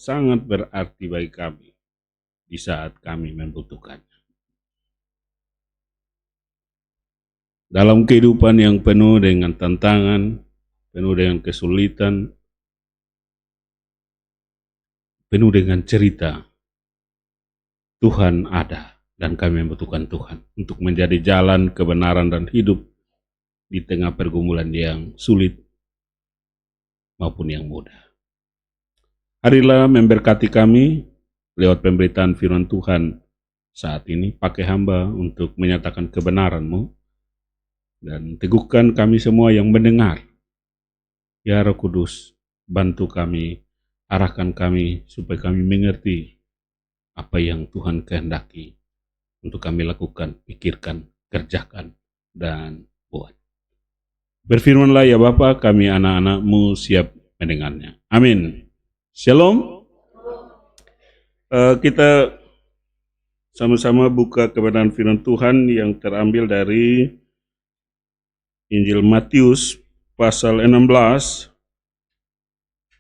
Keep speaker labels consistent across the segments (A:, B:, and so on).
A: sangat berarti bagi kami di saat kami membutuhkannya. Dalam kehidupan yang penuh dengan tantangan, penuh dengan kesulitan, penuh dengan cerita, Tuhan ada dan kami membutuhkan Tuhan untuk menjadi jalan kebenaran dan hidup di tengah pergumulan yang sulit maupun yang mudah. Marilah memberkati kami lewat pemberitaan firman Tuhan saat ini. Pakai hamba untuk menyatakan kebenaran-Mu dan teguhkan kami semua yang mendengar. Ya Roh Kudus, bantu kami, arahkan kami supaya kami mengerti apa yang Tuhan kehendaki untuk kami lakukan, pikirkan, kerjakan, dan buat. Berfirmanlah ya Bapa, kami anak-anak-Mu siap mendengarnya. Amin. Shalom. Kita sama-sama buka kebenaran firman Tuhan yang terambil dari Injil Matius pasal 16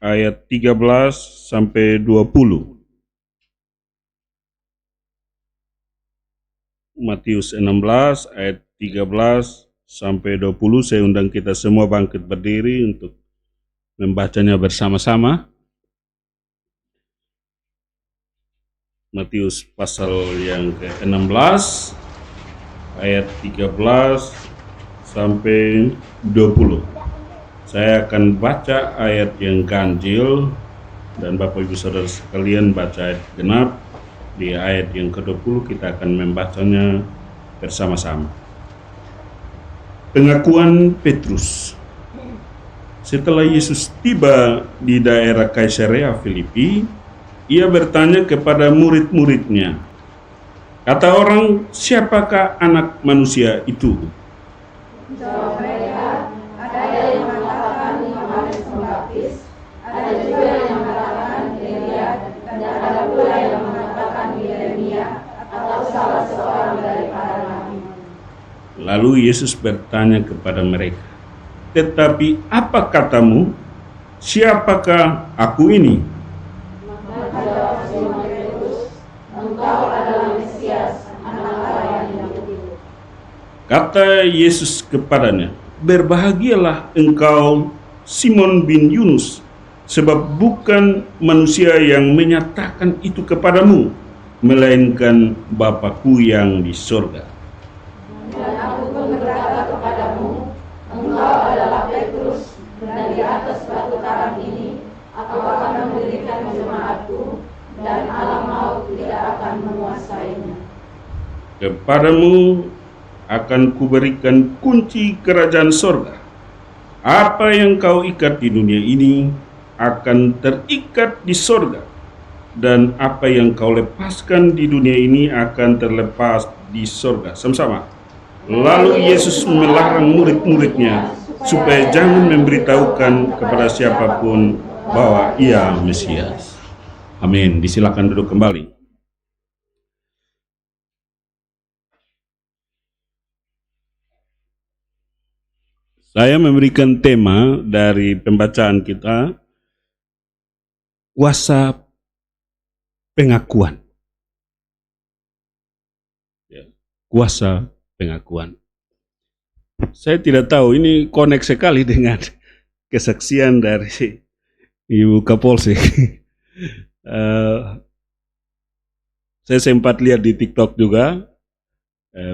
A: ayat 13 sampai 20. Matius 16 ayat 13 sampai 20, saya undang kita semua bangkit berdiri untuk membacanya bersama-sama. Matius pasal yang ke-16 ayat 13 sampai 20. Saya akan baca ayat yang ganjil dan Bapak Ibu Saudara sekalian baca ayat genap. Di ayat yang ke-20 kita akan membacanya bersama-sama. Pengakuan Petrus. Setelah Yesus tiba di daerah Kaisarea Filipi, ia bertanya kepada murid-muridnya, "Kata orang, siapakah anak manusia itu?"
B: Jawab mereka, ada yang mengatakan Yohanes Pembaptis, ada juga yang mengatakan Elia, dan ada pula yang mengatakan Yeremia atau salah seorang dari para nabi.
A: Lalu Yesus bertanya kepada mereka, "Tetapi apa katamu? Siapakah aku ini?"
B: Maka jawab Simon Petrus, "Engkau adalah Mesias, Anak Allah yang hidup."
A: Kata Yesus kepadanya, "Berbahagialah engkau Simon bin Yunus, sebab bukan manusia yang menyatakan itu kepadamu, melainkan Bapa-Ku yang di sorga.
B: Dan aku pun berkata kepadamu, engkau adalah Petrus, dan di atas batu karang ini aku akan mendirikan jemaatku, dan alam maut tidak akan menguasainya.
A: Kepadamu akan kuberikan kunci kerajaan sorga. Apa yang kau ikat di dunia ini akan terikat di sorga, dan apa yang kau lepaskan di dunia ini akan terlepas di sorga." Sama-sama. Lalu Yesus melarang murid-muridnya supaya jangan memberitahukan kepada siapapun bahwa ia Mesias. Amin. Disilakan duduk kembali. Saya memberikan tema dari pembacaan kita, kuasa pengakuan. Kuasa pengakuan. Saya tidak tahu, ini connect sekali dengan kesaksian dari Ibu Kapolsek. Saya sempat lihat di TikTok juga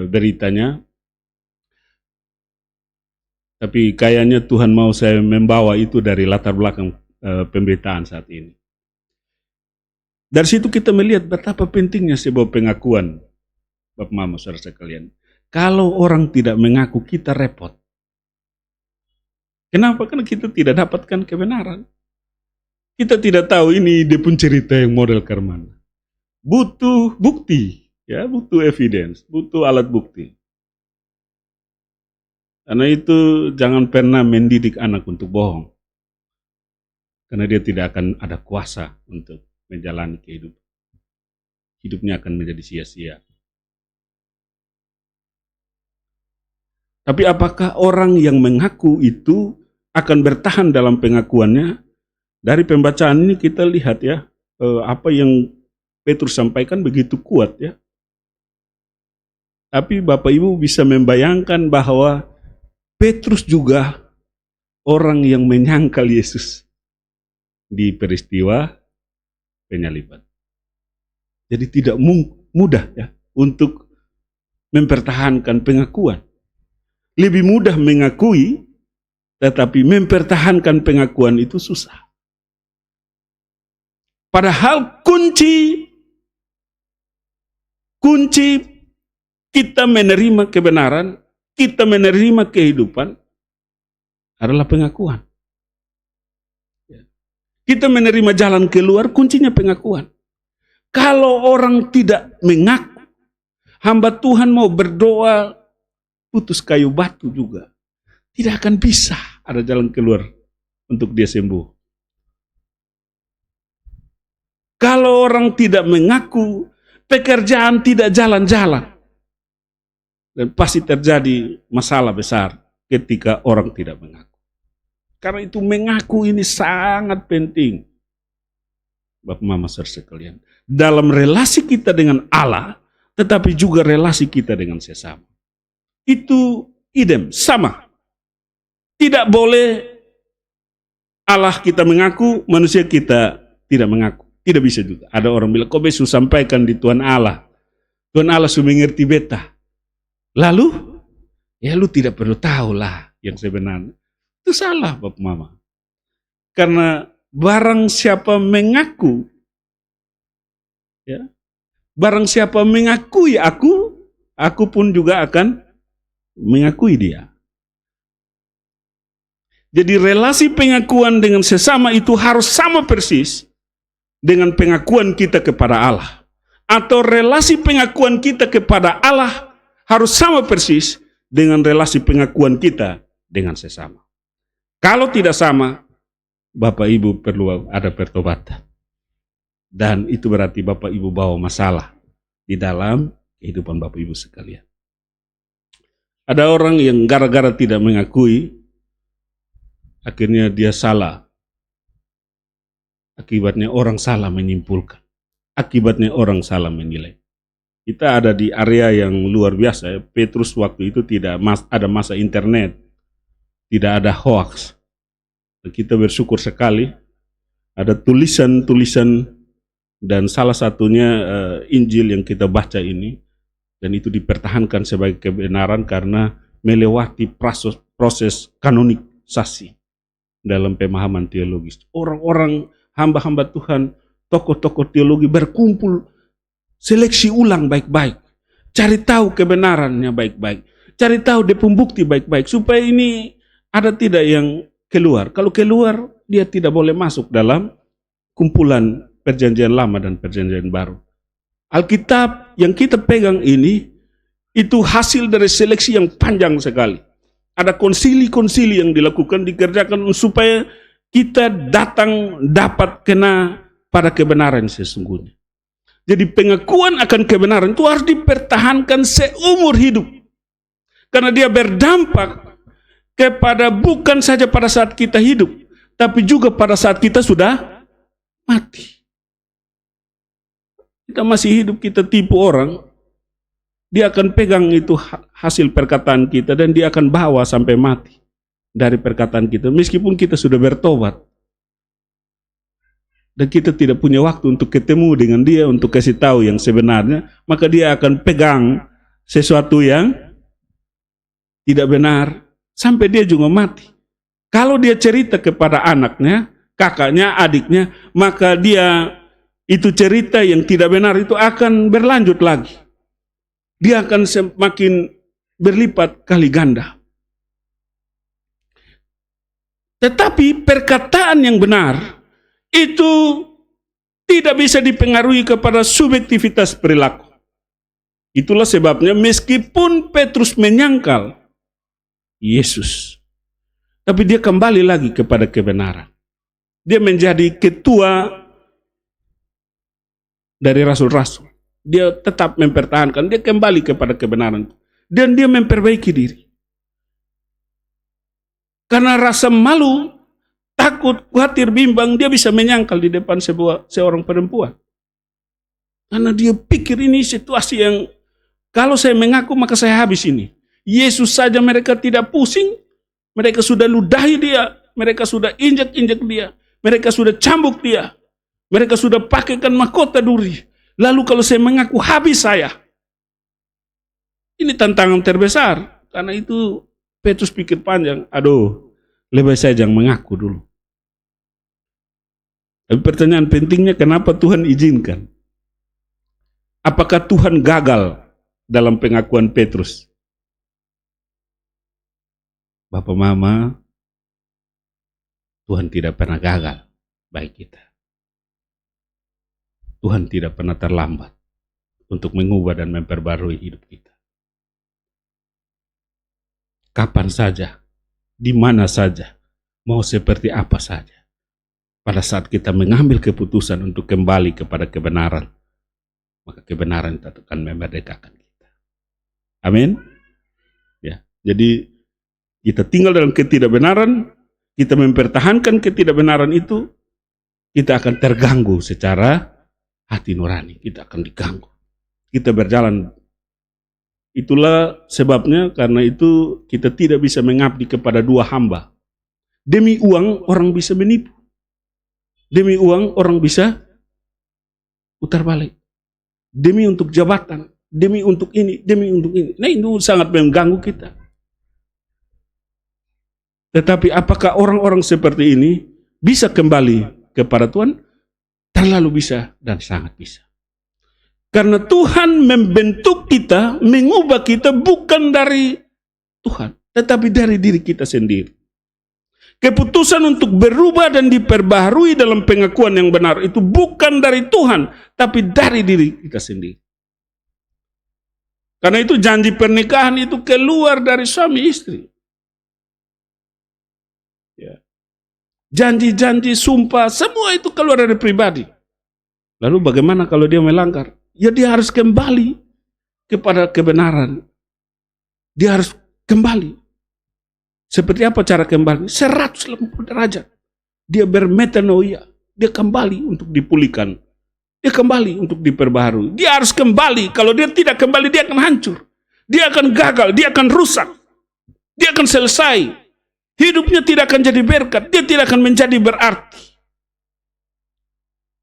A: beritanya, tapi kayaknya Tuhan mau saya membawa itu dari latar belakang pemberitaan saat ini. Dari situ kita melihat betapa pentingnya sebuah pengakuan, Bapak Mama, saudara sekalian. Kalau orang tidak mengaku, kita repot. Kenapa? Karena kita tidak dapatkan kebenaran. Kita tidak tahu ini dia pun cerita yang model ke mana. Butuh bukti, ya, butuh evidence, butuh alat bukti. Karena itu jangan pernah mendidik anak untuk bohong. Karena dia tidak akan ada kuasa untuk menjalani kehidupan. Hidupnya akan menjadi sia-sia. Tapi apakah orang yang mengaku itu akan bertahan dalam pengakuannya? Dari pembacaan ini kita lihat ya, apa yang Petrus sampaikan begitu kuat ya. Tapi Bapak Ibu bisa membayangkan bahwa Petrus juga orang yang menyangkal Yesus di peristiwa penyaliban. Jadi tidak mudah ya untuk mempertahankan pengakuan. Lebih mudah mengakui, tetapi mempertahankan pengakuan itu susah. Padahal kunci kita menerima kebenaran, kita menerima kehidupan adalah pengakuan. Kita menerima jalan keluar, kuncinya pengakuan. Kalau orang tidak mengaku, hamba Tuhan mau berdoa putus kayu batu juga, tidak akan bisa ada jalan keluar untuk dia sembuh. Kalau orang tidak mengaku, pekerjaan tidak jalan-jalan. Dan pasti terjadi masalah besar ketika orang tidak mengaku. Karena itu mengaku ini sangat penting. Bapak Mama Saudara sekalian. Dalam relasi kita dengan Allah, tetapi juga relasi kita dengan sesama. Itu idem, sama. Tidak boleh Allah kita mengaku, manusia kita tidak mengaku. Tidak bisa juga. Ada orang bilang, kok besok sampaikan di Tuhan Allah. Tuhan Allah sudah mengerti beta. Lalu, ya lu tidak perlu tahu lah yang sebenarnya. Itu salah Bapak Mama. Karena barang siapa mengaku, ya, barang siapa mengakui aku pun juga akan mengakui dia. Jadi relasi pengakuan dengan sesama itu harus sama persis dengan pengakuan kita kepada Allah. Atau relasi pengakuan kita kepada Allah harus sama persis dengan relasi pengakuan kita dengan sesama. Kalau tidak sama, Bapak Ibu perlu ada pertobatan. Dan itu berarti Bapak Ibu bawa masalah di dalam kehidupan Bapak Ibu sekalian. Ada orang yang gara-gara tidak mengakui, akhirnya dia salah. Akibatnya orang salah menyimpulkan. Akibatnya orang salah menilai. Kita ada di area yang luar biasa. Petrus waktu itu tidak ada masa internet. Tidak ada hoax. Kita bersyukur sekali. Ada tulisan-tulisan dan salah satunya Injil yang kita baca ini. Dan itu dipertahankan sebagai kebenaran karena melewati proses kanonisasi dalam pemahaman teologis. Orang-orang hamba-hamba Tuhan, tokoh-tokoh teologi berkumpul, seleksi ulang baik-baik, cari tahu kebenarannya baik-baik, cari tahu dia pembukti baik-baik, supaya ini ada tidak yang keluar. Kalau keluar, dia tidak boleh masuk dalam kumpulan perjanjian lama dan perjanjian baru. Alkitab yang kita pegang ini, itu hasil dari seleksi yang panjang sekali. Ada konsili-konsili yang dilakukan, dikerjakan supaya kita datang dapat kena pada kebenaran sesungguhnya. Jadi pengakuan akan kebenaran itu harus dipertahankan seumur hidup. Karena dia berdampak kepada bukan saja pada saat kita hidup, tapi juga pada saat kita sudah mati. Kita masih hidup, kita tipu orang, dia akan pegang itu hasil perkataan kita dan dia akan bawa sampai mati dari perkataan kita, meskipun kita sudah bertobat. Dan kita tidak punya waktu untuk ketemu dengan dia, untuk kasih tahu yang sebenarnya, maka dia akan pegang sesuatu yang tidak benar, sampai dia juga mati. Kalau dia cerita kepada anaknya, kakaknya, adiknya, maka dia, itu cerita yang tidak benar itu akan berlanjut lagi. Dia akan semakin berlipat kali ganda. Tetapi perkataan yang benar itu tidak bisa dipengaruhi kepada subjektivitas perilaku. Itulah sebabnya meskipun Petrus menyangkal Yesus, tapi dia kembali lagi kepada kebenaran. Dia menjadi ketua dari rasul-rasul. Dia tetap mempertahankan, dia kembali kepada kebenaran. Dan dia memperbaiki diri. Karena rasa malu, takut, khawatir, bimbang, dia bisa menyangkal di depan seorang perempuan. Karena dia pikir ini situasi yang kalau saya mengaku maka saya habis ini. Yesus saja mereka tidak pusing, mereka sudah ludahi dia, mereka sudah injak-injak dia, mereka sudah cambuk dia, mereka sudah pakaikan mahkota duri. Lalu kalau saya mengaku habis saya. Ini tantangan terbesar. Karena itu Petrus pikir panjang, aduh, lebih saya jangan mengaku dulu. Tapi pertanyaan pentingnya, kenapa Tuhan izinkan? Apakah Tuhan gagal dalam pengakuan Petrus? Bapak Mama, Tuhan tidak pernah gagal bagi kita. Tuhan tidak pernah terlambat untuk mengubah dan memperbarui hidup kita. Kapan saja, di mana saja, mau seperti apa saja. Pada saat kita mengambil keputusan untuk kembali kepada kebenaran, maka kebenaran itu akan memerdekakan kita. Amin. Ya, jadi kita tinggal dalam ketidakbenaran, kita mempertahankan ketidakbenaran itu, kita akan terganggu secara hati nurani, kita akan diganggu. Kita berjalan. Itulah sebabnya, karena itu kita tidak bisa mengabdi kepada dua hamba. Demi uang orang bisa menipu. Demi uang orang bisa putar balik. Demi untuk jabatan, demi untuk ini, demi untuk ini. Nah, itu sangat mengganggu kita. Tetapi apakah orang-orang seperti ini bisa kembali kepada Tuhan? Terlalu bisa dan sangat bisa. Karena Tuhan membentuk kita, mengubah kita bukan dari Tuhan, tetapi dari diri kita sendiri. Keputusan untuk berubah dan diperbaharui dalam pengakuan yang benar itu bukan dari Tuhan, tapi dari diri kita sendiri. Karena itu janji pernikahan itu keluar dari suami istri. Ya. Janji-janji, sumpah, semua itu keluar dari pribadi. Lalu bagaimana kalau dia melanggar? Ya dia harus kembali kepada kebenaran. Dia harus kembali. Seperti apa cara kembali? 180 derajat. Dia bermetanoia. Dia kembali untuk dipulihkan. Dia kembali untuk diperbaharui. Dia harus kembali. Kalau dia tidak kembali, dia akan hancur. Dia akan gagal. Dia akan rusak. Dia akan selesai. Hidupnya tidak akan jadi berkat. Dia tidak akan menjadi berarti.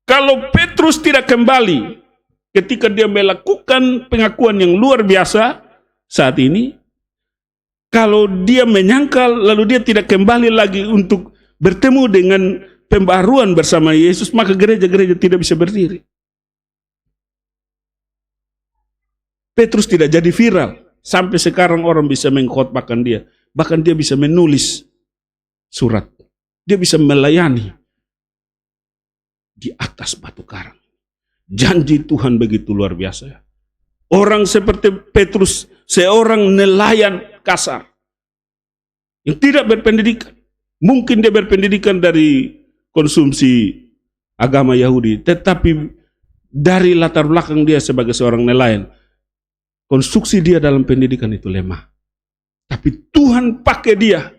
A: Kalau Petrus tidak kembali, ketika dia melakukan pengakuan yang luar biasa saat ini, kalau dia menyangkal lalu dia tidak kembali lagi untuk bertemu dengan pembaharuan bersama Yesus, maka gereja-gereja tidak bisa berdiri. Petrus tidak jadi viral, sampai sekarang orang bisa mengkhotbahkan dia, bahkan dia bisa menulis surat, dia bisa melayani di atas batu karang. Janji Tuhan begitu luar biasa. Orang seperti Petrus, seorang nelayan kasar, yang tidak berpendidikan. Mungkin dia berpendidikan dari konsumsi agama Yahudi, tetapi dari latar belakang dia sebagai seorang nelayan, konstruksi dia dalam pendidikan itu lemah. Tapi Tuhan pakai dia,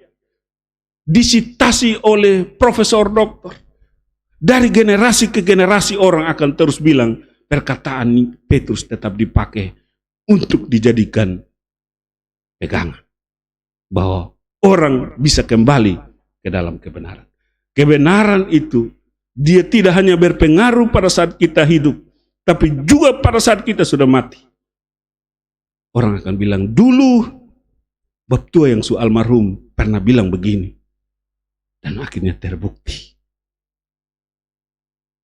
A: disitasi oleh profesor doktor. Dari generasi ke generasi orang akan terus bilang, perkataan Petrus tetap dipakai untuk dijadikan pegangan. Bahwa orang bisa kembali ke dalam kebenaran. Kebenaran itu, dia tidak hanya berpengaruh pada saat kita hidup, tapi juga pada saat kita sudah mati. Orang akan bilang, dulu bab tua yang almarhum pernah bilang begini. Dan akhirnya terbukti.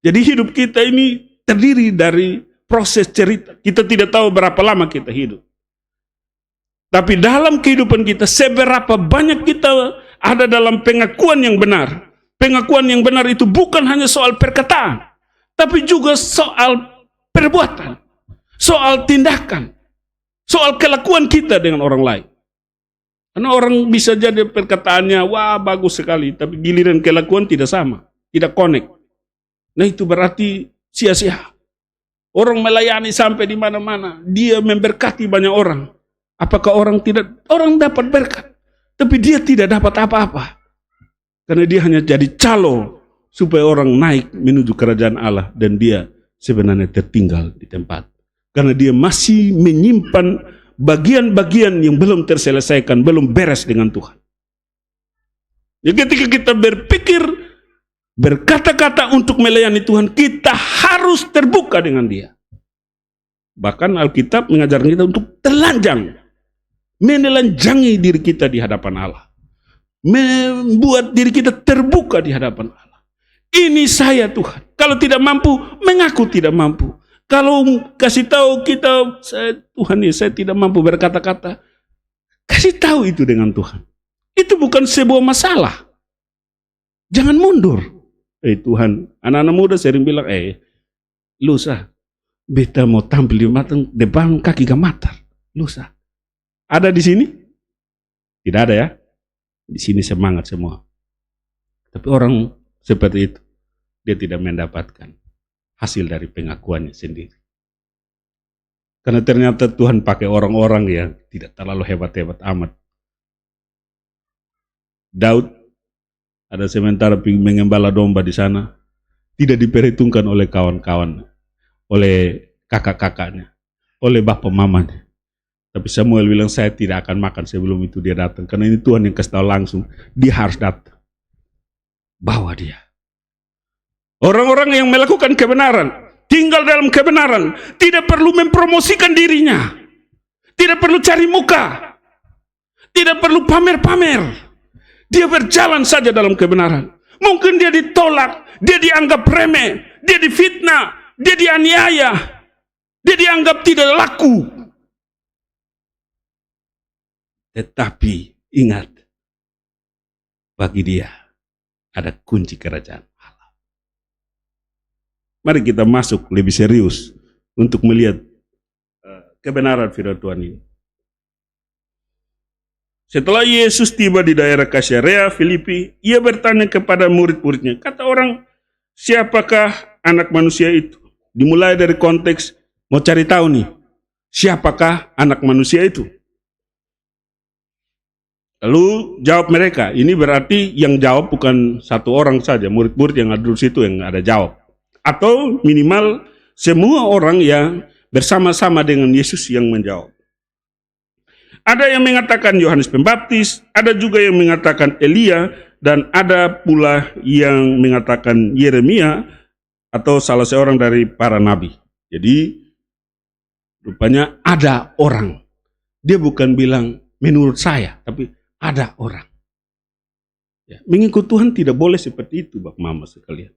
A: Jadi hidup kita ini terdiri dari proses cerita. Kita tidak tahu berapa lama kita hidup. Tapi dalam kehidupan kita, seberapa banyak kita ada dalam pengakuan yang benar. Pengakuan yang benar itu bukan hanya soal perkataan, tapi juga soal perbuatan, soal tindakan, soal kelakuan kita dengan orang lain. Karena orang bisa jadi perkataannya, wah bagus sekali, tapi giliran kelakuan tidak sama, tidak connect. Nah itu berarti sia-sia. Orang melayani sampai di mana-mana, dia memberkati banyak orang. Apakah orang dapat berkat, tapi dia tidak dapat apa-apa? Karena dia hanya jadi calo supaya orang naik menuju kerajaan Allah dan dia sebenarnya tertinggal di tempat. Karena dia masih menyimpan bagian-bagian yang belum terselesaikan, belum beres dengan Tuhan. Jadi ketika kita berpikir, berkata-kata untuk melayani Tuhan, kita harus terbuka dengan dia. Bahkan Alkitab mengajarkan kita untuk telanjang, menelanjangi diri kita di hadapan Allah. Membuat diri kita terbuka di hadapan Allah. Ini saya Tuhan. Kalau tidak mampu, mengaku tidak mampu. Kalau kasih tahu kita, Tuhan ya saya tidak mampu berkata-kata, kasih tahu itu dengan Tuhan. Itu bukan sebuah masalah. Jangan mundur. Tuhan, anak-anak muda sering bilang, lusa, beta mau tampil di depan kaki gamatar. Lusa. Ada di sini? Tidak ada ya? Di sini semangat semua. Tapi orang seperti itu, dia tidak mendapatkan hasil dari pengakuannya sendiri. Karena ternyata Tuhan pakai orang-orang yang tidak terlalu hebat-hebat amat. Daud, ada sementara mengembala domba di sana, tidak diperhitungkan oleh kawan-kawan, oleh kakak-kakaknya, oleh bapak mamanya. Tapi Samuel bilang, saya tidak akan makan sebelum itu dia datang. Karena ini Tuhan yang kasih tahu langsung, dia harus datang. Bawa dia. Orang-orang yang melakukan kebenaran, tinggal dalam kebenaran, tidak perlu mempromosikan dirinya. Tidak perlu cari muka. Tidak perlu pamer-pamer. Dia berjalan saja dalam kebenaran. Mungkin dia ditolak, dia dianggap remeh, dia difitnah, dia dianiaya, dia dianggap tidak laku. Tetapi ingat, bagi dia ada kunci kerajaan Allah. Mari kita masuk lebih serius untuk melihat kebenaran firman Tuhan ini. Setelah Yesus tiba di daerah Kaisarea Filipi, ia bertanya kepada murid-muridnya, kata orang, siapakah anak manusia itu? Dimulai dari konteks mau cari tahu nih, siapakah anak manusia itu? Lalu jawab mereka, ini berarti yang jawab bukan satu orang saja, murid-murid yang ada di situ yang ada jawab. Atau minimal semua orang yang bersama-sama dengan Yesus yang menjawab. Ada yang mengatakan Yohanes Pembaptis, ada juga yang mengatakan Elia, dan ada pula yang mengatakan Yeremia atau salah seorang dari para nabi. Jadi rupanya ada orang. Dia bukan bilang menurut saya, tapi ada orang. Ya, mengikut Tuhan tidak boleh seperti itu, Bapak Mama sekalian.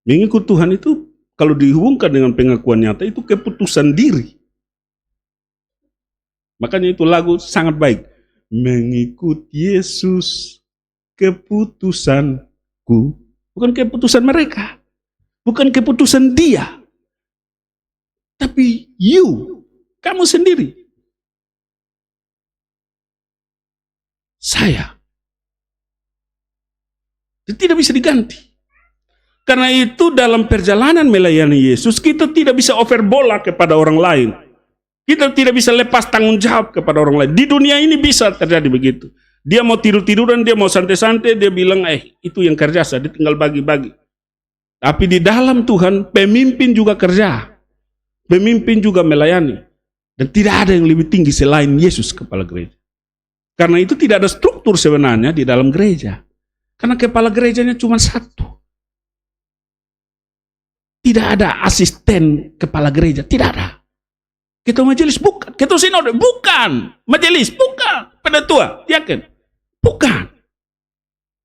A: Mengikut Tuhan itu kalau dihubungkan dengan pengakuan nyata itu keputusan diri. Makanya itu lagu sangat baik. Mengikut Yesus keputusanku. Bukan keputusan mereka. Bukan keputusan dia. Tapi kamu sendiri. Saya. Tidak bisa diganti. Karena itu dalam perjalanan melayani Yesus, kita tidak bisa over bola kepada orang lain. Kita tidak bisa lepas tanggung jawab kepada orang lain. Di dunia ini bisa terjadi begitu. Dia mau tidur-tiduran, dia mau santai-santai, dia bilang, itu yang kerja, dia tinggal bagi-bagi. Tapi di dalam Tuhan, pemimpin juga kerja. Pemimpin juga melayani. Dan tidak ada yang lebih tinggi selain Yesus kepala gereja. Karena itu tidak ada struktur sebenarnya di dalam gereja. Karena kepala gerejanya cuma satu. Tidak ada asisten kepala gereja, tidak ada. Ketua majelis bukan, ketua sinode bukan, majelis bukan, penatua, yakin? Bukan.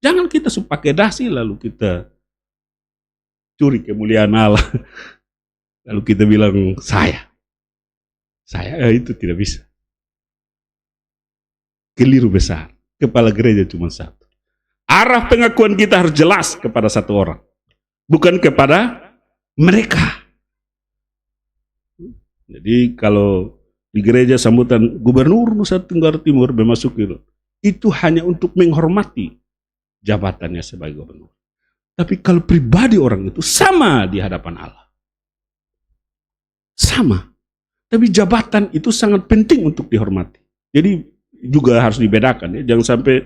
A: Jangan kita pakai dasi lalu kita curi kemuliaan Allah. Lalu kita bilang saya itu tidak bisa. Keliru besar. Kepala gereja cuma satu. Arah pengakuan kita harus jelas kepada satu orang. Bukan kepada mereka. Jadi kalau di gereja sambutan gubernur Nusa Tenggara Timur memasuki itu hanya untuk menghormati jabatannya sebagai gubernur. Tapi kalau pribadi orang itu sama di hadapan Allah. Sama. Tapi jabatan itu sangat penting untuk dihormati. Jadi juga harus dibedakan ya. Jangan sampai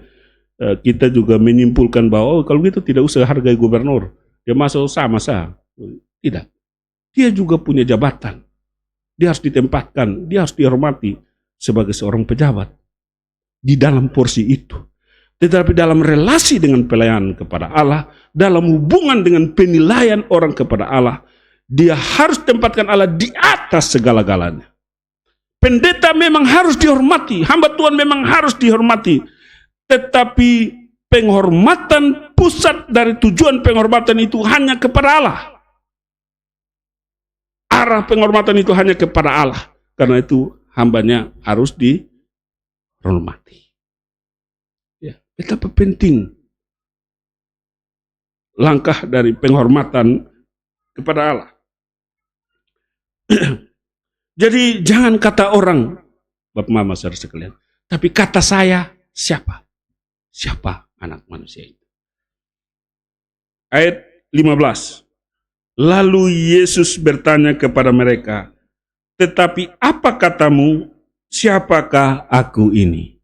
A: kita juga menyimpulkan bahwa kalau gitu tidak usah hargai gubernur, dia masuk sama sah. Tidak. Dia juga punya jabatan. Dia harus ditempatkan, dia harus dihormati sebagai seorang pejabat di dalam porsi itu. Tetapi dalam relasi dengan pelayanan kepada Allah, dalam hubungan dengan penilaian orang kepada Allah, dia harus tempatkan Allah di atas segala-galanya. Pendeta memang harus dihormati, hamba Tuhan memang harus dihormati, tetapi penghormatan pusat dari tujuan penghormatan itu hanya kepada Allah. Arah penghormatan itu hanya kepada Allah. Karena itu hambanya harus dihormati. Ya, betapa penting langkah dari penghormatan kepada Allah. Jadi jangan kata orang, Bapak Mama saudara sekalian, tapi kata saya siapa? Siapa anak manusia itu? Ayat 15. Lalu Yesus bertanya kepada mereka, tetapi apa katamu, siapakah aku ini?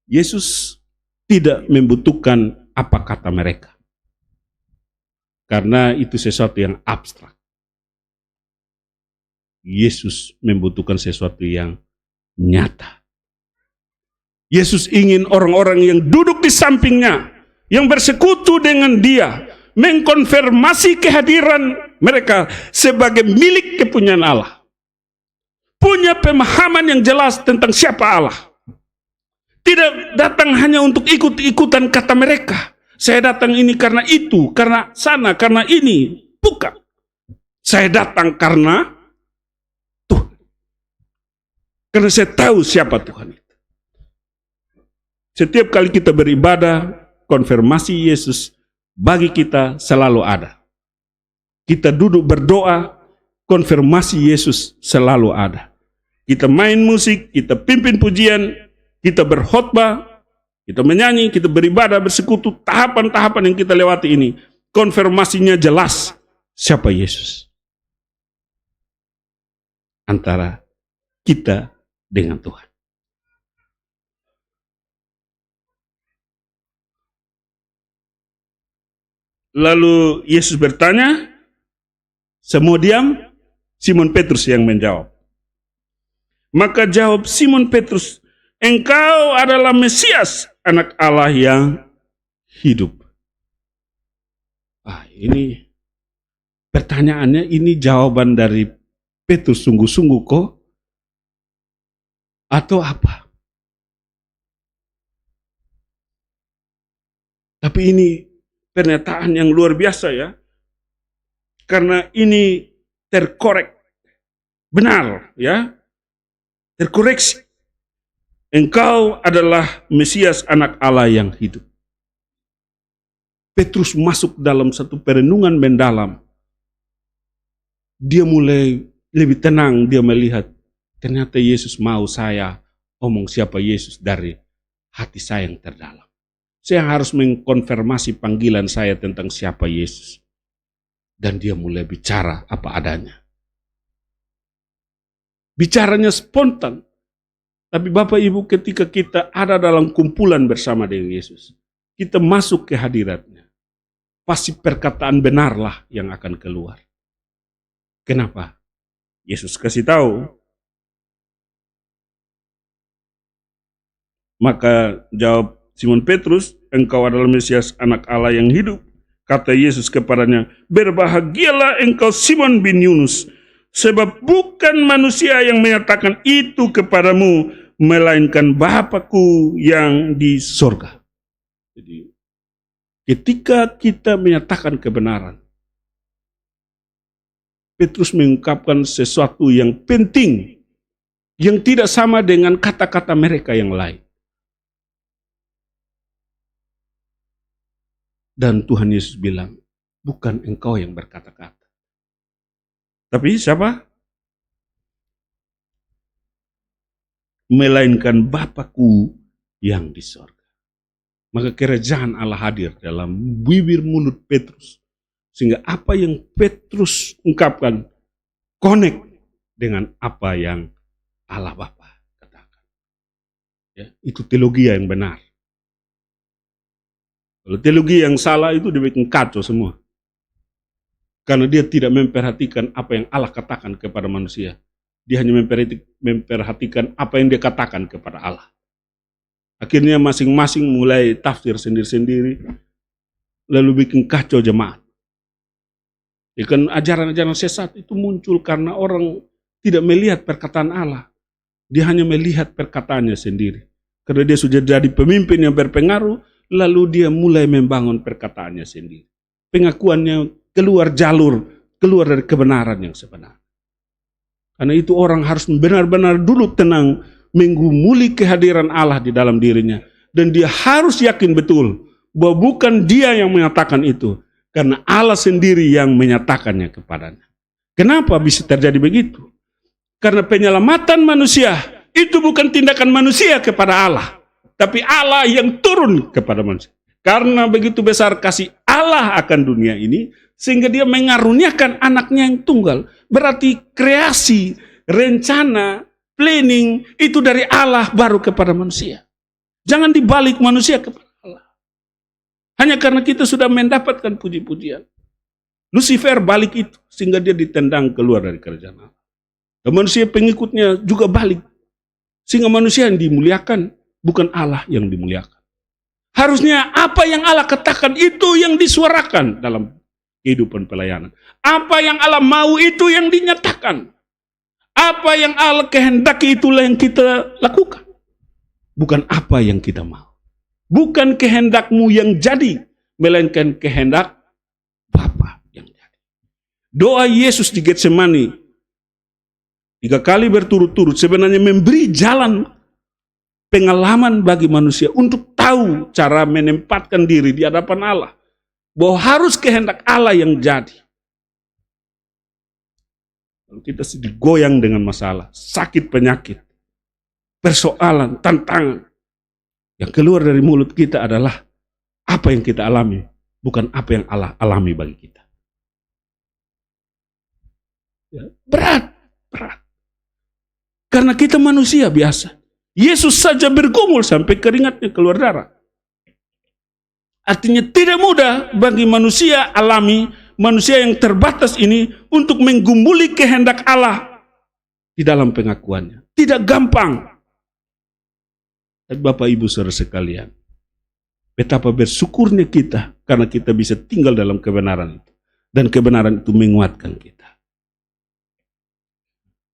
A: Yesus tidak membutuhkan apa kata mereka. Karena itu sesuatu yang abstrak. Yesus membutuhkan sesuatu yang nyata. Yesus ingin orang-orang yang duduk di sampingnya, yang bersekutu dengan dia, mengkonfirmasi kehadiran mereka sebagai milik kepunyaan Allah. Punya pemahaman yang jelas tentang siapa Allah. Tidak datang hanya untuk ikut-ikutan kata mereka. Saya datang ini karena itu, karena sana, karena ini. Bukan. Saya datang karena Tuhan. Karena saya tahu siapa Tuhan itu. Setiap kali kita beribadah, konfirmasi Yesus bagi kita selalu ada. Kita duduk berdoa, konfirmasi Yesus selalu ada. Kita main musik, kita pimpin pujian, kita berkhotbah, kita menyanyi, kita beribadah, bersekutu, tahapan-tahapan yang kita lewati ini, konfirmasinya jelas siapa Yesus. Antara kita dengan Tuhan. Lalu Yesus bertanya, semua diam, Simon Petrus yang menjawab. Maka jawab Simon Petrus, engkau adalah Mesias, anak Allah yang hidup. Ini pertanyaannya, ini jawaban dari Petrus sungguh-sungguh kok? Atau apa? Tapi ini pernyataan yang luar biasa ya. Karena ini terkorek. Benar ya. Terkoreksi. Engkau adalah Mesias anak Allah yang hidup. Petrus masuk dalam satu perenungan mendalam. Dia mulai lebih tenang, dia melihat ternyata Yesus mau saya omong siapa Yesus dari hati saya yang terdalam. Saya harus mengkonfirmasi panggilan saya tentang siapa Yesus. Dan dia mulai bicara apa adanya. Bicaranya spontan. Tapi Bapak Ibu, ketika kita ada dalam kumpulan bersama dengan Yesus, kita masuk ke hadiratnya, pasti perkataan benarlah yang akan keluar. Kenapa? Yesus kasih tahu. Maka jawab Simon Petrus, engkau adalah Mesias anak Allah yang hidup. Kata Yesus kepadanya, berbahagialah engkau Simon bin Yunus, sebab bukan manusia yang menyatakan itu kepadamu, melainkan Bapa-Ku yang di sorga. Jadi, ketika kita menyatakan kebenaran, Petrus mengungkapkan sesuatu yang penting, yang tidak sama dengan kata-kata mereka yang lain. Dan Tuhan Yesus bilang, bukan engkau yang berkata-kata. Tapi siapa? Melainkan Bapa-Ku yang di sorga. Maka kerajaan Allah hadir dalam bibir mulut Petrus. Sehingga apa yang Petrus ungkapkan, connect dengan apa yang Allah Bapa katakan. Ya, itu teologi yang benar. Kalau teologi yang salah itu dibikin kacau semua. Karena dia tidak memperhatikan apa yang Allah katakan kepada manusia. Dia hanya memperhatikan apa yang dia katakan kepada Allah. Akhirnya masing-masing mulai tafsir sendiri-sendiri, lalu bikin kacau jemaat. Ya kan ajaran-ajaran sesat itu muncul karena orang tidak melihat perkataan Allah. Dia hanya melihat perkataannya sendiri. Karena dia sudah jadi pemimpin yang berpengaruh, lalu dia mulai membangun perkataannya sendiri. Pengakuannya keluar jalur, keluar dari kebenaran yang sebenar. Karena itu orang harus benar-benar dulu tenang, menggumuli kehadiran Allah di dalam dirinya. Dan dia harus yakin betul bahwa bukan dia yang menyatakan itu, karena Allah sendiri yang menyatakannya kepadanya. Kenapa bisa terjadi begitu? Karena penyelamatan manusia itu bukan tindakan manusia kepada Allah, tapi Allah yang turun kepada manusia. Karena begitu besar kasih Allah akan dunia ini, sehingga dia mengaruniakan anaknya yang tunggal. Berarti kreasi, rencana, planning itu dari Allah baru kepada manusia. Jangan dibalik manusia kepada Allah. Hanya karena kita sudah mendapatkan puji-pujian. Lucifer balik itu sehingga dia ditendang keluar dari kerajaan Allah. Dan manusia pengikutnya juga balik. Sehingga manusia yang dimuliakan, bukan Allah yang dimuliakan. Harusnya apa yang Allah katakan itu yang disuarakan dalam kehidupan pelayanan. Apa yang Allah mau itu yang dinyatakan. Apa yang Allah kehendaki itulah yang kita lakukan. Bukan apa yang kita mau. Bukan kehendakmu yang jadi, melainkan kehendak Bapa yang jadi. Doa Yesus di Getsemani 3 kali berturut-turut sebenarnya memberi jalan pengalaman bagi manusia untuk tahu cara menempatkan diri di hadapan Allah. Bahwa harus kehendak Allah yang jadi. Kalau kita sedih goyang dengan masalah, sakit penyakit, persoalan, tantangan, yang keluar dari mulut kita adalah apa yang kita alami, bukan apa yang Allah alami bagi kita. Ya, berat. Karena kita manusia biasa. Yesus saja bergumul sampai keringatnya keluar darah. Artinya tidak mudah bagi manusia alami, manusia yang terbatas ini untuk menggumuli kehendak Allah di dalam pengakuannya. Tidak gampang. Dan Bapak Ibu Saudara sekalian, betapa bersyukurnya kita karena kita bisa tinggal dalam kebenaran itu. Dan kebenaran itu menguatkan kita.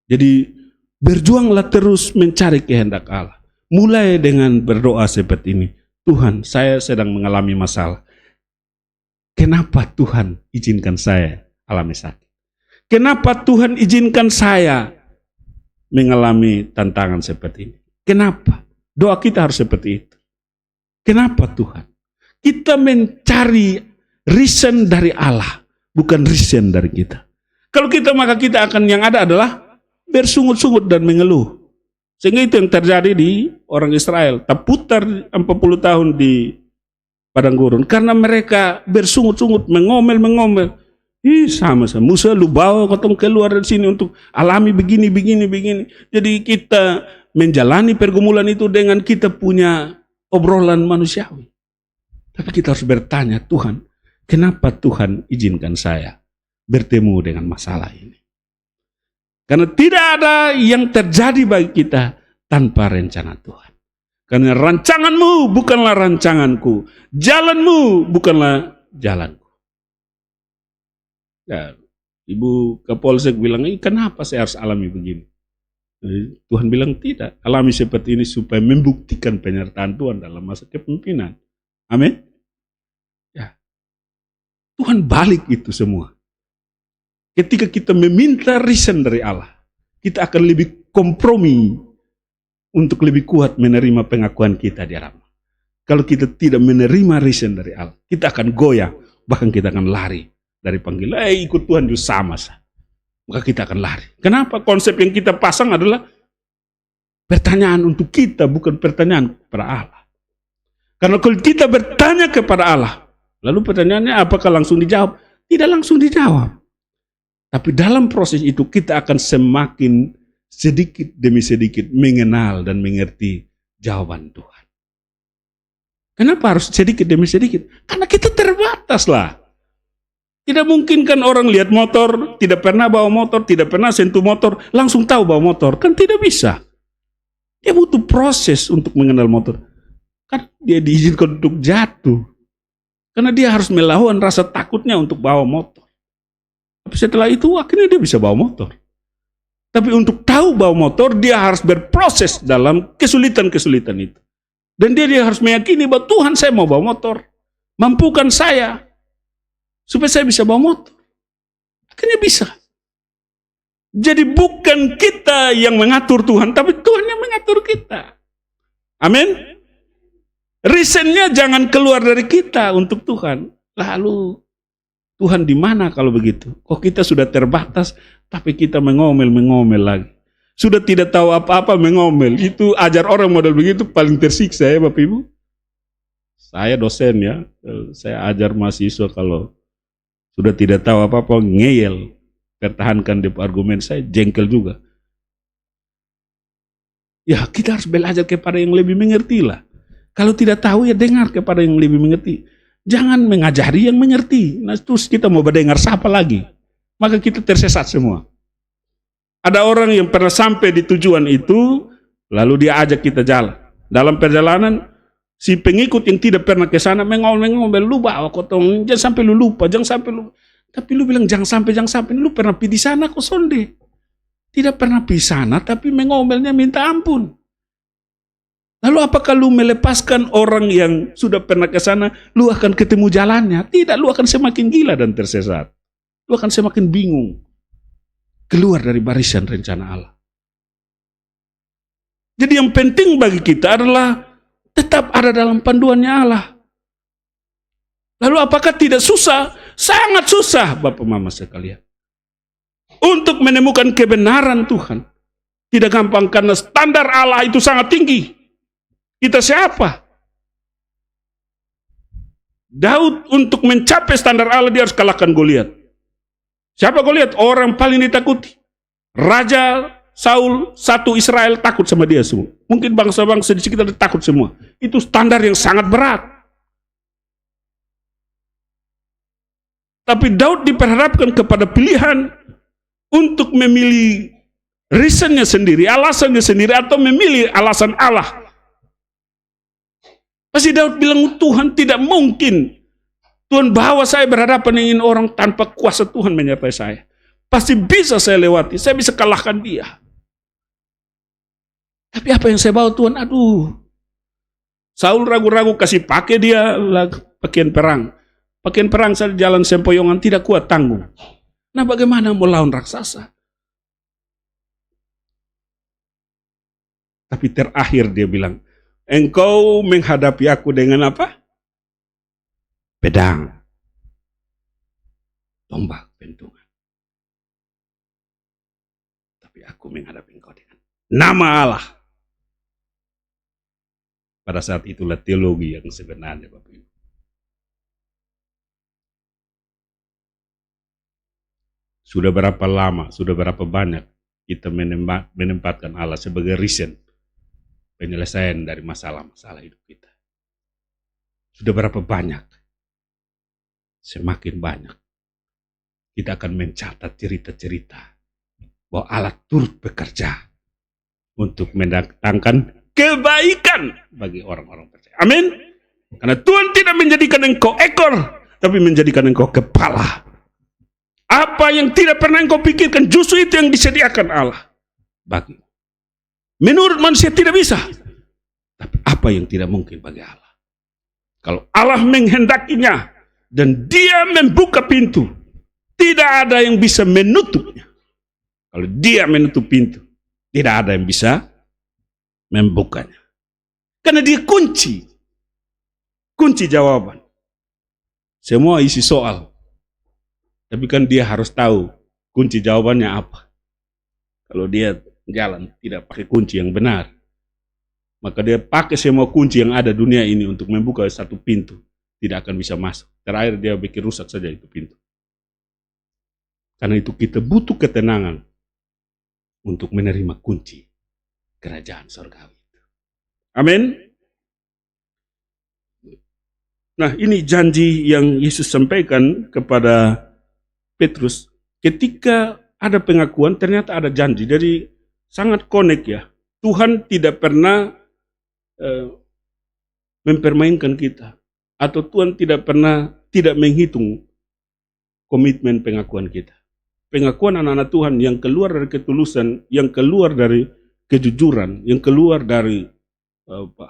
A: Jadi berjuanglah terus mencari kehendak Allah. Mulai dengan berdoa seperti ini. Tuhan, saya sedang mengalami masalah. Kenapa Tuhan izinkan saya alami sakit? Kenapa Tuhan izinkan saya mengalami tantangan seperti ini? Kenapa? Doa kita harus seperti itu. Kenapa Tuhan? Kita mencari reason dari Allah, bukan reason dari kita. Kalau kita, maka kita akan yang ada adalah bersungut-sungut dan mengeluh. Sehingga itu yang terjadi di orang Israel. Terputar 40 tahun di padang gurun. Karena mereka bersungut-sungut, mengomel-mengomel. Sama-sama. Musa, lu bawa ketemu keluar dari sini untuk alami begini. Jadi kita menjalani pergumulan itu dengan kita punya obrolan manusiawi. Tapi kita harus bertanya, Tuhan, kenapa Tuhan izinkan saya bertemu dengan masalah ini? Karena tidak ada yang terjadi bagi kita tanpa rencana Tuhan. Karena rancanganmu bukanlah rancanganku. Jalanmu bukanlah jalanku. Ya, Ibu Kapolsek bilang, kenapa saya harus alami begini? Tuhan bilang tidak. Alami seperti ini supaya membuktikan penyertaan Tuhan dalam masa kepemimpinan. Amin. Ya. Tuhan balik itu semua. Ketika kita meminta reason dari Allah, kita akan lebih kompromi untuk lebih kuat menerima pengakuan kita di hadapan. Kalau kita tidak menerima reason dari Allah, kita akan goyah, bahkan kita akan lari dari panggilan. Ikut Tuhan juga sama. Maka kita akan lari. Kenapa? Konsep yang kita pasang adalah pertanyaan untuk kita, bukan pertanyaan kepada Allah. Karena kalau kita bertanya kepada Allah, lalu pertanyaannya apakah langsung dijawab? Tidak langsung dijawab. Tapi dalam proses itu kita akan semakin sedikit demi sedikit mengenal dan mengerti jawaban Tuhan. Kenapa harus sedikit demi sedikit? Karena kita terbatas lah. Tidak mungkin kan orang lihat motor, tidak pernah bawa motor, tidak pernah sentuh motor, langsung tahu bawa motor. Kan tidak bisa. Dia butuh proses untuk mengenal motor. Kan dia diizinkan untuk jatuh. Karena dia harus melawan rasa takutnya untuk bawa motor. Tapi setelah itu akhirnya dia bisa bawa motor. Tapi untuk tahu bawa motor, dia harus berproses dalam kesulitan-kesulitan itu. Dan dia harus meyakini bahwa Tuhan, saya mau bawa motor. Mampukan saya. Supaya saya bisa bawa motor. Akhirnya bisa. Jadi bukan kita yang mengatur Tuhan, tapi Tuhan yang mengatur kita. Amin. Reasonnya jangan keluar dari kita untuk Tuhan. Lalu Tuhan di mana kalau begitu? Kok kita sudah terbatas, tapi kita mengomel lagi. Sudah tidak tahu apa-apa mengomel. Itu ajar orang model begitu paling tersiksa ya Bapak Ibu. Saya dosen ya, saya ajar mahasiswa kalau sudah tidak tahu apa-apa ngeyel. Pertahankan di argumen saya, jengkel juga. Ya kita harus belajar kepada yang lebih mengerti lah. Kalau tidak tahu ya dengar kepada yang lebih mengerti. Jangan mengajari yang mengerti. Nah terus kita mau mendengar siapa lagi? Maka kita tersesat semua. Ada orang yang pernah sampai di tujuan itu, lalu dia ajak kita jalan. Dalam perjalanan, si pengikut yang tidak pernah ke sana mengomel, lu bawa kotong, jangan sampai lu lupa, jangan sampai lu. Tapi lu bilang jangan sampai, lu pernah pergi di sana kok sonde. Tidak pernah pergi sana, tapi mengomelnya minta ampun. Lalu apakah lu melepaskan orang yang sudah pernah ke sana, lu akan ketemu jalannya? Tidak, lu akan semakin gila dan tersesat. Lu akan semakin bingung. Keluar dari barisan rencana Allah. Jadi yang penting bagi kita adalah tetap ada dalam panduannya Allah. Lalu apakah tidak susah? Sangat susah Bapak Mama sekalian. Untuk menemukan kebenaran Tuhan. Tidak gampang karena standar Allah itu sangat tinggi. Kita siapa? Daud untuk mencapai standar Allah dia harus kalahkan Goliat. Siapa Goliat? Orang paling ditakuti. Raja Saul, satu Israel takut sama dia semua. Mungkin bangsa-bangsa di sekitar takut semua. Itu standar yang sangat berat. Tapi Daud diperhadapkan kepada pilihan untuk memilih reasonnya sendiri, alasannya sendiri, atau memilih alasan Allah. Pasti Daud bilang, Tuhan tidak mungkin. Tuhan bawa saya berhadapan dengan orang tanpa kuasa Tuhan menyertai saya. Pasti bisa saya lewati, saya bisa kalahkan dia. Tapi apa yang saya bawa Tuhan? Aduh. Saul ragu-ragu kasih pakai dia pakaian perang. Pakaian perang saya jalan sempoyongan tidak kuat tanggung. Nah bagaimana mau lawan raksasa? Tapi terakhir dia bilang, engkau menghadapi aku dengan apa? Pedang, tombak, pentungan. Tapi aku menghadapi engkau dengan nama Allah. Pada saat itulah teologi yang sebenarnya Bapak Ibu. Sudah berapa lama, sudah berapa banyak kita menempatkan Allah sebagai reason penyelesaian dari masalah-masalah hidup kita. Sudah berapa banyak, semakin banyak kita akan mencatat cerita-cerita bahwa Allah turut bekerja untuk mendatangkan kebaikan bagi orang-orang percaya. Amin. Karena Tuhan tidak menjadikan engkau ekor, tapi menjadikan engkau kepala. Apa yang tidak pernah engkau pikirkan, justru itu yang disediakan Allah bagi. Menurut manusia tidak bisa, tapi apa yang tidak mungkin bagi Allah. Kalau Allah menghendakinya dan dia membuka pintu, tidak ada yang bisa menutupnya. Kalau dia menutup pintu, tidak ada yang bisa membukanya. Karena dia kunci jawaban. Semua isi soal. Tapi kan dia harus tahu kunci jawabannya apa. Kalau dia jalan tidak pakai kunci yang benar, maka dia pakai semua kunci yang ada dunia ini untuk membuka satu pintu. Tidak akan bisa masuk. Terakhir dia bikin rusak saja itu pintu. Karena itu kita butuh ketenangan untuk menerima kunci kerajaan surgawi. Amin. Nah, ini janji yang Yesus sampaikan kepada Petrus. Ketika ada pengakuan, ternyata ada janji. Jadi sangat connect ya. Tuhan tidak pernah mempermainkan kita. Atau Tuhan tidak pernah tidak menghitung komitmen pengakuan kita. Pengakuan anak-anak Tuhan yang keluar dari ketulusan, yang keluar dari kejujuran, yang keluar dari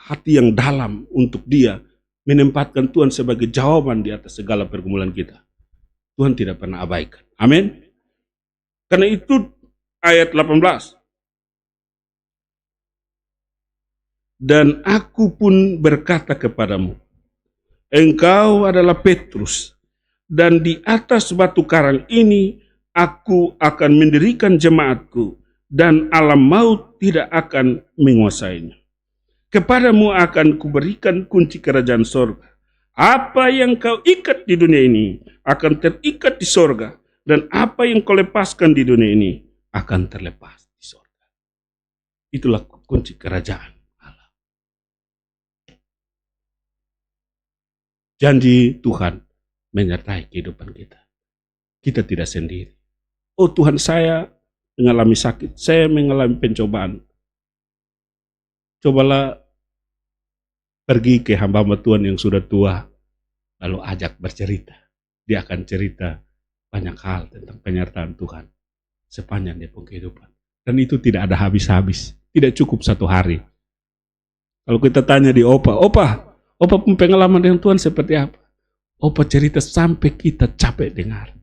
A: hati yang dalam untuk Dia, menempatkan Tuhan sebagai jawaban di atas segala pergumulan kita. Tuhan tidak pernah abaikan. Amin. Karena itu ayat 18. Dan aku pun berkata kepadamu, engkau adalah Petrus, dan di atas batu karang ini aku akan mendirikan jemaatku, dan alam maut tidak akan menguasainya. Kepadamu akan kuberikan kunci kerajaan sorga. Apa yang kau ikat di dunia ini akan terikat di sorga, dan apa yang kau lepaskan di dunia ini akan terlepas di sorga. Itulah kunci kerajaan Allah. Janji Tuhan menyertai kehidupan kita. Kita tidak sendiri. Oh Tuhan, saya mengalami sakit, saya mengalami pencobaan. Cobalah pergi ke hamba-hamba Tuhan yang sudah tua, lalu ajak bercerita. Dia akan cerita banyak hal tentang penyertaan Tuhan sepanjang dia punya kehidupan. Dan itu tidak ada habis-habis, tidak cukup satu hari. Kalau kita tanya di Opa pun pengalaman dengan Tuhan seperti apa? Opa cerita sampai kita capek dengar.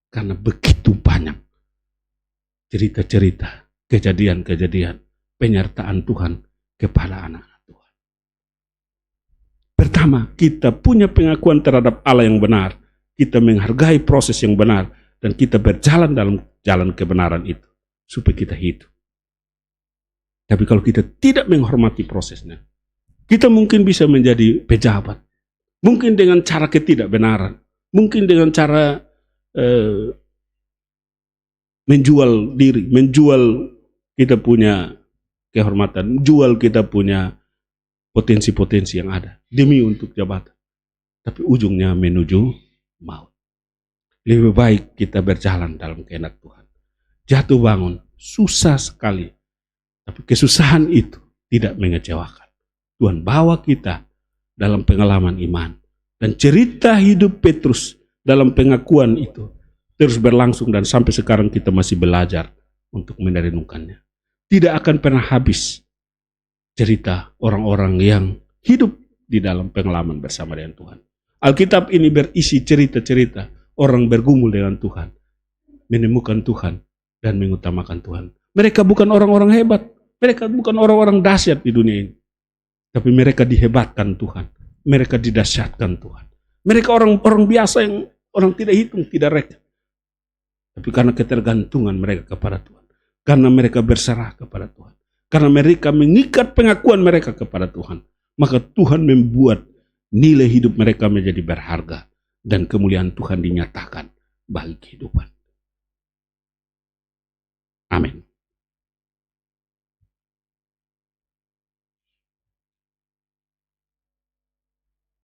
A: Karena begitu banyak cerita-cerita, kejadian-kejadian, penyertaan Tuhan kepada anak-anak Tuhan. Pertama, kita punya pengakuan terhadap Allah yang benar. Kita menghargai proses yang benar. Dan kita berjalan dalam jalan kebenaran itu. Supaya kita hidup. Tapi kalau kita tidak menghormati prosesnya, kita mungkin bisa menjadi pejabat. Mungkin dengan cara ketidakbenaran. Mungkin dengan cara menjual diri. Menjual kita punya kehormatan. Menjual kita punya potensi-potensi yang ada. Demi untuk jabatan. Tapi ujungnya menuju maut. Lebih baik kita berjalan dalam kehendak Tuhan. Jatuh bangun, susah sekali. Tapi kesusahan itu tidak mengecewakan. Tuhan bawa kita dalam pengalaman iman. Dan cerita hidup Petrus dalam pengakuan itu terus berlangsung dan sampai sekarang kita masih belajar untuk merenungkannya. Tidak akan pernah habis cerita orang-orang yang hidup di dalam pengalaman bersama dengan Tuhan. Alkitab ini berisi cerita-cerita orang bergumul dengan Tuhan, menemukan Tuhan, dan mengutamakan Tuhan. Mereka bukan orang-orang hebat, mereka bukan orang-orang dahsyat di dunia ini. Tapi mereka dihebatkan Tuhan, mereka didahsyatkan Tuhan. Mereka orang-orang biasa yang orang tidak hitung, tidak reka. Tapi karena ketergantungan mereka kepada Tuhan, karena mereka berserah kepada Tuhan, karena mereka mengikat pengakuan mereka kepada Tuhan, maka Tuhan membuat nilai hidup mereka menjadi berharga dan kemuliaan Tuhan dinyatakan bagi kehidupan.